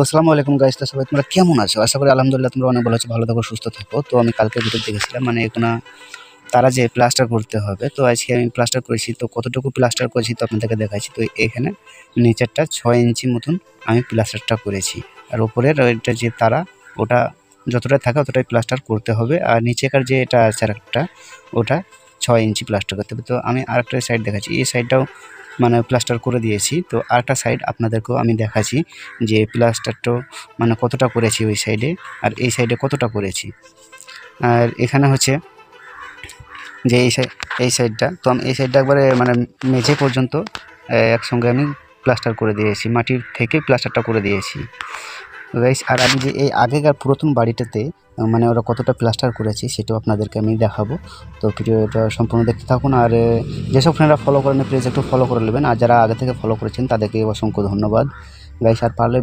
আসসালামু আলাইকুম গাইস। তো সবাই তোমরা কেমন আছো? আশা করি আলহামদুলিল্লাহ তোমরা অনেক ভালো আছো, ভালো থাকো, সুস্থ থাকো। তো আমি কালকে ভিডিও দেখেছিলাম, মানে এখানে তারা যে প্লাস্টার করতে হবে, তো আজকে আমি প্লাস্টার করেছি। তো কতটুকু প্লাস্টার করেছি তো আপনাদেরকে দেখাচ্ছি। তো এখানে নিচেরটা 6 ইঞ্চি মতন আমি প্লাস্টারটা করেছি, আর উপরের ওইটা যে তারা, ওটা যতটা থাকে অতটাই প্লাস্টার করতে হবে। আর নিচেকার যে এটা আছে আরেকটা, ওটা 6 ইঞ্চি প্লাস্টার করতে হবে। তো আমি আরেকটা সাইড দেখাচ্ছি, এই সাইডটাও মানে প্লাস্টার করে দিয়েছি। তো আরেকটা সাইড আপনাদেরকেও আমি দেখাচ্ছি যে প্লাস্টারটা মানে কতটা করেছি ওই সাইডে, আর এই সাইডে কতটা করেছি। আর এখানে হচ্ছে যে এই সাইডটা, তো আমি এই সাইডটা একবারে মানে মেঝে পর্যন্ত একসঙ্গে আমি প্লাস্টার করে দিয়েছি, মাটির থেকে প্লাস্টারটা করে দিয়েছি গাইস। আর আমি যে এই আগেকার পুরাতন বাড়িটাতে মানে ওরা কতটা প্লাস্টার করেছি সেটাও আপনাদেরকে আমি দেখাবো। তো ভিডিওটা সম্পূর্ণ দেখতে থাকুন। আর যেসব ফ্রেন্ডরা ফলো করেন প্লিজ একটু ফলো করে নেবেন, আর যারা আগে থেকে ফলো করেছেন তাদেরকে অসংখ্য ধন্যবাদ গাইস। আর পারলে